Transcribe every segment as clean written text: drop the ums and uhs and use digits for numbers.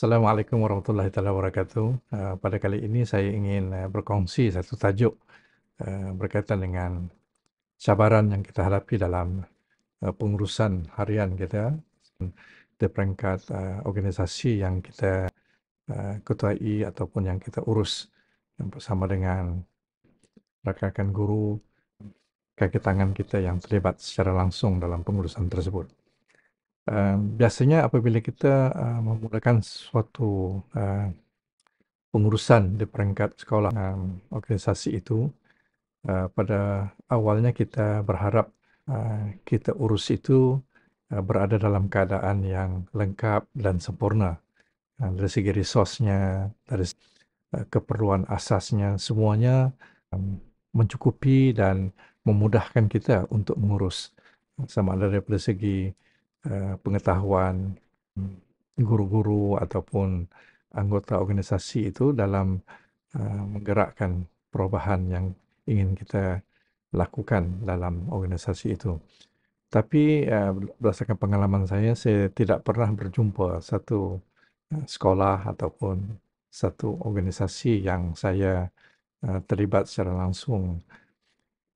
Assalamualaikum warahmatullahi taala wabarakatuh. Pada kali ini saya ingin berkongsi satu tajuk berkaitan dengan cabaran yang kita hadapi dalam pengurusan harian kita di peringkat organisasi yang kita ketuai ataupun yang kita urus bersama dengan rakan-rakan guru, kaki tangan kita yang terlibat secara langsung dalam pengurusan tersebut. Biasanya apabila kita memulakan suatu pengurusan di peringkat sekolah organisasi itu, pada awalnya kita berharap kita urus itu berada dalam keadaan yang lengkap dan sempurna. Dari segi resource-nya, dari keperluan asasnya, semuanya mencukupi dan memudahkan kita untuk mengurus. Sama ada daripada segi pengetahuan guru-guru ataupun anggota organisasi itu dalam menggerakkan perubahan yang ingin kita lakukan dalam organisasi itu. Tapi berdasarkan pengalaman saya tidak pernah berjumpa satu sekolah ataupun satu organisasi yang saya terlibat secara langsung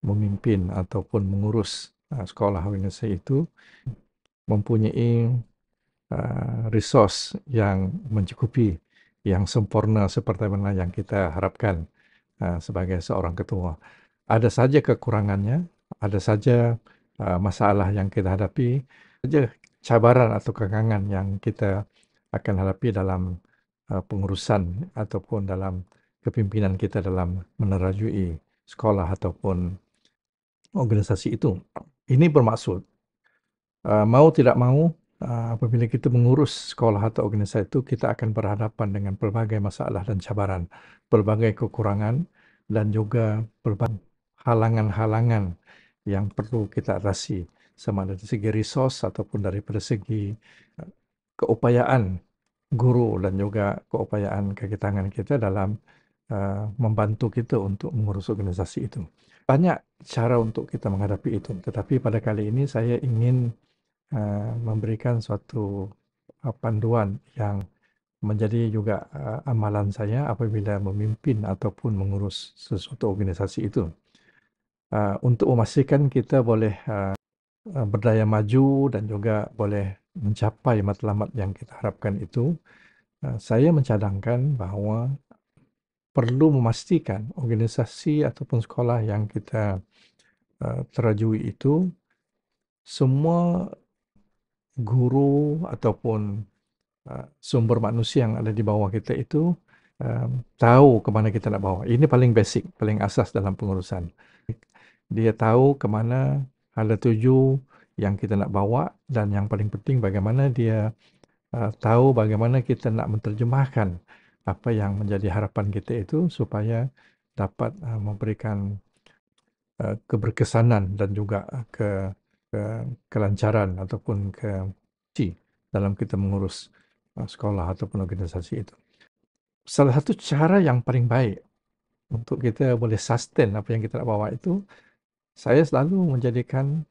memimpin ataupun mengurus sekolah organisasi itu mempunyai resource yang mencukupi, yang sempurna seperti mana yang kita harapkan sebagai seorang ketua. Ada saja kekurangannya, ada saja masalah yang kita hadapi, saja cabaran atau kekangan yang kita akan hadapi dalam pengurusan ataupun dalam kepimpinan kita dalam menerajui sekolah ataupun organisasi itu. Ini bermaksud mau tidak mau apabila kita mengurus sekolah atau organisasi itu, kita akan berhadapan dengan pelbagai masalah dan cabaran, pelbagai kekurangan dan juga pelbagai halangan-halangan yang perlu kita atasi, sama dari segi resource ataupun daripada segi keupayaan guru dan juga keupayaan kaki tangan kita dalam membantu kita untuk mengurus organisasi itu. Banyak cara untuk kita menghadapi itu, tetapi pada kali ini saya ingin memberikan suatu panduan yang menjadi juga amalan saya apabila memimpin ataupun mengurus sesuatu organisasi itu. Untuk memastikan kita boleh berdaya maju dan juga boleh mencapai matlamat yang kita harapkan itu, saya mencadangkan bahawa perlu memastikan organisasi ataupun sekolah yang kita terajui itu semua guru ataupun sumber manusia yang ada di bawah kita itu tahu ke mana kita nak bawa. Ini paling basic, paling asas dalam pengurusan. Dia tahu ke mana hala tuju yang kita nak bawa dan yang paling penting bagaimana dia tahu bagaimana kita nak menterjemahkan apa yang menjadi harapan kita itu supaya dapat memberikan keberkesanan dan juga kelancaran ataupun dalam kita mengurus sekolah ataupun organisasi itu. Salah satu cara yang paling baik untuk kita boleh sustain apa yang kita nak bawa itu, saya selalu menjadikan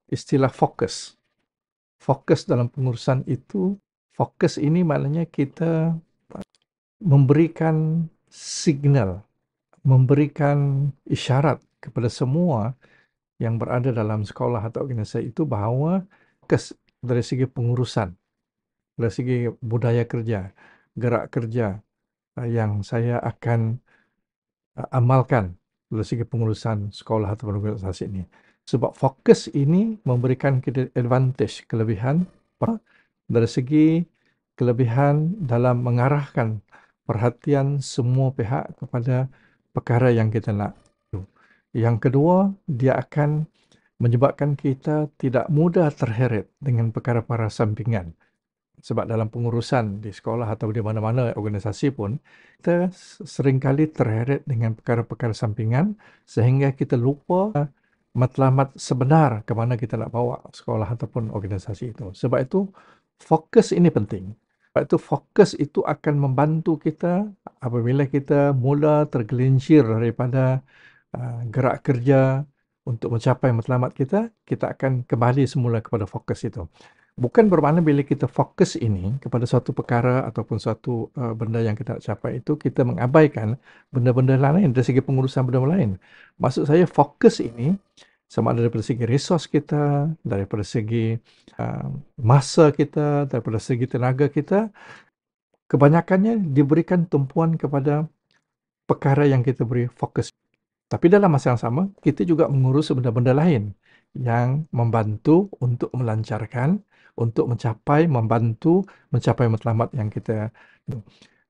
istilah fokus. Fokus dalam pengurusan itu, fokus ini maknanya kita memberikan signal, memberikan isyarat kepada semua yang berada dalam sekolah atau organisasi itu bahawa fokus dari segi pengurusan, dari segi budaya kerja, gerak kerja yang saya akan amalkan dari segi pengurusan sekolah atau organisasi ini. Sebab fokus ini memberikan kita advantage, kelebihan dari segi kelebihan dalam mengarahkan perhatian semua pihak kepada perkara yang kita nak. Yang kedua, dia akan menyebabkan kita tidak mudah terheret dengan perkara-perkara sampingan. Sebab dalam pengurusan di sekolah atau di mana-mana organisasi pun, kita seringkali terheret dengan perkara-perkara sampingan sehingga kita lupa matlamat sebenar ke mana kita nak bawa sekolah ataupun organisasi itu. Sebab itu, fokus ini penting. Sebab itu, fokus itu akan membantu kita apabila kita mula tergelincir daripada gerak kerja untuk mencapai matlamat kita, kita akan kembali semula kepada fokus itu. Bukan bermakna bila kita fokus ini kepada suatu perkara ataupun suatu benda yang kita nak capai itu, kita mengabaikan benda-benda lain dari segi pengurusan benda lain. Maksud saya fokus ini sama ada daripada segi resource kita, daripada segi uh, masa kita, daripada segi tenaga kita, kebanyakannya diberikan tumpuan kepada perkara yang kita beri fokus. Tapi dalam masa yang sama, kita juga mengurus benda-benda lain yang membantu untuk melancarkan, untuk membantu mencapai matlamat yang kita.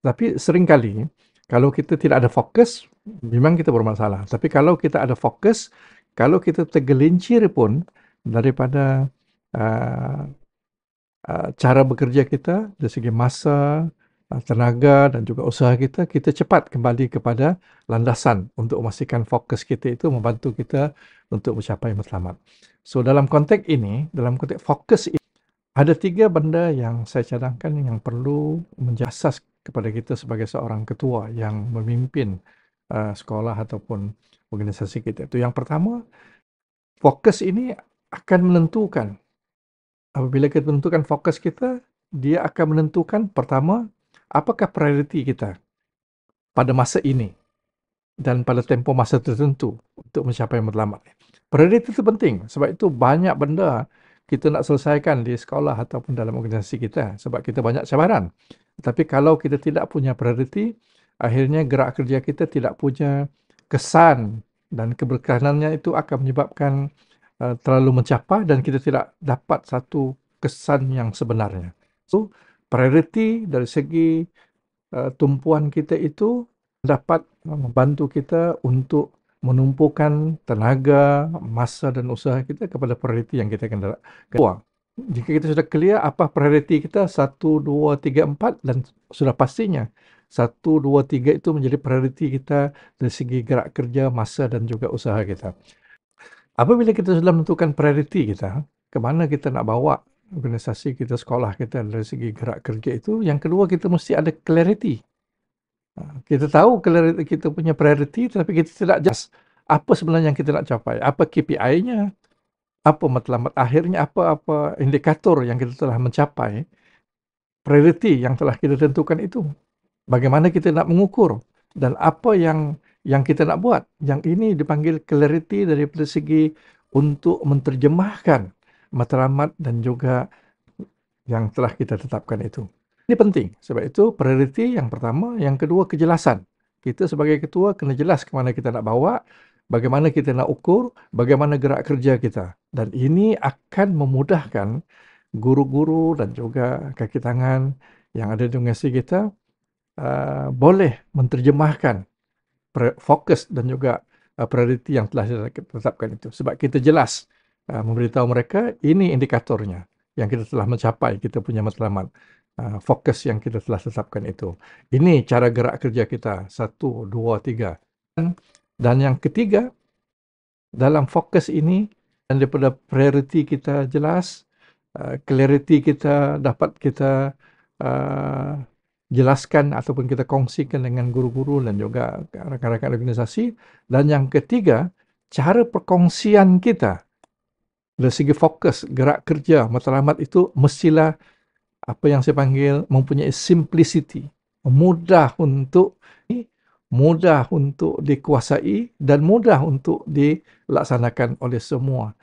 Tapi seringkali, kalau kita tidak ada fokus, memang kita bermasalah. Tapi kalau kita ada fokus, kalau kita tergelincir pun daripada uh, cara bekerja kita dari segi masa, tenaga dan juga usaha kita, kita cepat kembali kepada landasan untuk memastikan fokus kita itu membantu kita untuk mencapai matlamat. So dalam konteks ini, dalam konteks fokus ini, ada 3 benda yang saya cadangkan yang perlu menjadi asas kepada kita sebagai seorang ketua yang memimpin sekolah ataupun organisasi kita. Itu yang pertama, fokus ini akan menentukan. Apabila kita menentukan fokus kita, dia akan menentukan pertama, apakah prioriti kita pada masa ini dan pada tempoh masa tertentu untuk mencapai matlamat. Prioriti itu penting sebab itu banyak benda kita nak selesaikan di sekolah ataupun dalam organisasi kita sebab kita banyak cabaran. Tapi kalau kita tidak punya prioriti, akhirnya gerak kerja kita tidak punya kesan dan keberkanannya itu akan menyebabkan terlalu mencapai dan kita tidak dapat satu kesan yang sebenarnya. So, prioriti dari segi tumpuan kita itu dapat membantu kita untuk menumpukan tenaga, masa dan usaha kita kepada prioriti yang kita akan buang. Jika kita sudah clear apa prioriti kita 1, 2, 3, 4 dan sudah pastinya 1, 2, 3 itu menjadi prioriti kita dari segi gerak kerja, masa dan juga usaha kita. Apabila kita sudah menentukan prioriti kita, ke mana kita nak bawa organisasi kita, sekolah kita dari segi gerak kerja itu, yang kedua kita mesti ada clarity. Kita tahu kita punya prioriti tapi kita tidak jelas apa sebenarnya yang kita nak capai, apa KPI-nya, apa matlamat akhirnya, apa indikator yang kita telah mencapai, prioriti yang telah kita tentukan itu. Bagaimana kita nak mengukur dan apa yang kita nak buat. Yang ini dipanggil clarity daripada segi untuk menerjemahkan matlamat dan juga yang telah kita tetapkan itu. Ini penting. Sebab itu prioriti yang pertama, yang kedua kejelasan. Kita sebagai ketua kena jelas ke mana kita nak bawa, bagaimana kita nak ukur, bagaimana gerak kerja kita. Dan ini akan memudahkan guru-guru dan juga kaki tangan yang ada di organisasi kita boleh menerjemahkan fokus dan juga prioriti yang telah kita tetapkan itu. Sebab kita jelas memberitahu mereka ini indikatornya yang kita telah mencapai, kita punya matlamat. Fokus yang kita telah tetapkan itu. Ini cara gerak kerja kita. 1, 2, 3. Dan yang ketiga, dalam fokus ini, dan daripada prioriti kita jelas, clarity kita dapat kita jelaskan ataupun kita kongsikan dengan guru-guru dan juga rakan-rakan organisasi. Dan yang ketiga, cara perkongsian kita dari segi fokus, gerak kerja, matlamat itu mestilah apa yang saya panggil mempunyai simplicity, mudah untuk dikuasai dan mudah untuk dilaksanakan oleh semua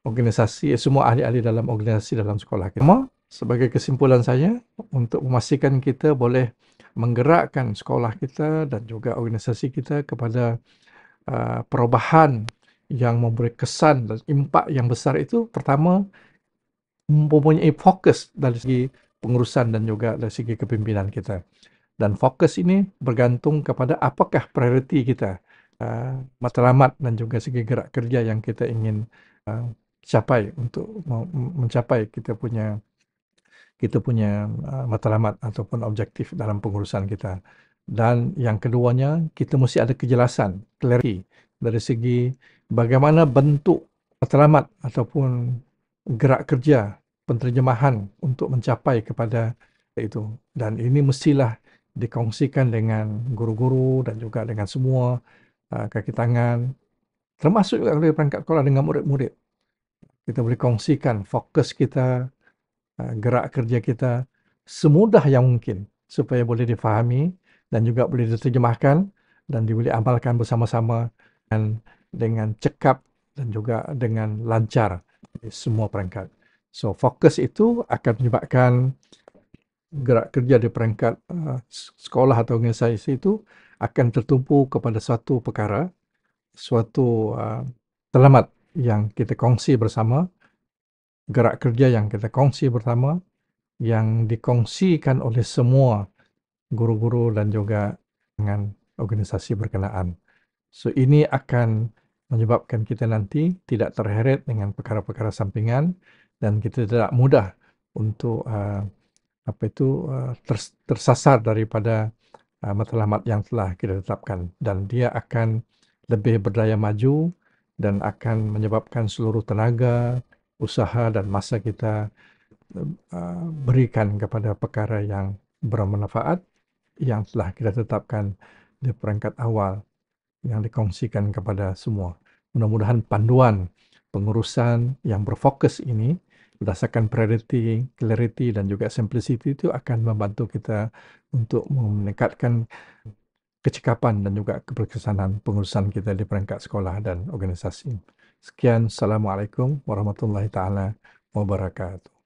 organisasi, semua ahli-ahli dalam organisasi dalam sekolah kita. Sebagai kesimpulan saya, untuk memastikan kita boleh menggerakkan sekolah kita dan juga organisasi kita kepada perubahan yang memberi kesan dan impak yang besar itu, pertama, mempunyai fokus dari segi pengurusan dan juga dari segi kepimpinan kita. Dan fokus ini bergantung kepada apakah prioriti kita, matlamat dan juga segi gerak kerja yang kita ingin capai untuk mencapai kita punya matlamat ataupun objektif dalam pengurusan kita. Dan yang keduanya, kita mesti ada kejelasan, clarity dari segi bagaimana bentuk matlamat ataupun gerak kerja penterjemahan untuk mencapai kepada itu. Dan ini mestilah dikongsikan dengan guru-guru dan juga dengan semua kaki tangan, termasuk juga dari perangkat sekolah dengan murid-murid. Kita boleh kongsikan fokus kita, gerak kerja kita semudah yang mungkin supaya boleh difahami dan juga boleh diterjemahkan dan boleh amalkan bersama-sama dan dengan cekap dan juga dengan lancar di semua perangkat. So fokus itu akan menyebabkan gerak kerja di peringkat sekolah atau organisasi itu akan tertumpu kepada suatu perkara, suatu selamat yang kita kongsi bersama, gerak kerja yang kita kongsi bersama, yang dikongsikan oleh semua guru-guru dan juga dengan organisasi berkenaan. So ini akan menyebabkan kita nanti tidak terheret dengan perkara-perkara sampingan dan kita tidak mudah untuk tersasar daripada matlamat yang telah kita tetapkan, dan dia akan lebih berdaya maju dan akan menyebabkan seluruh tenaga, usaha dan masa kita berikan kepada perkara yang bermanfaat yang telah kita tetapkan di peringkat awal yang dikongsikan kepada semua. Mudah-mudahan panduan pengurusan yang berfokus ini berdasarkan priority, clarity dan juga simplicity itu akan membantu kita untuk meningkatkan kecekapan dan juga keberkesanan pengurusan kita di peringkat sekolah dan organisasi. Sekian, Assalamualaikum warahmatullahi taala wabarakatuh.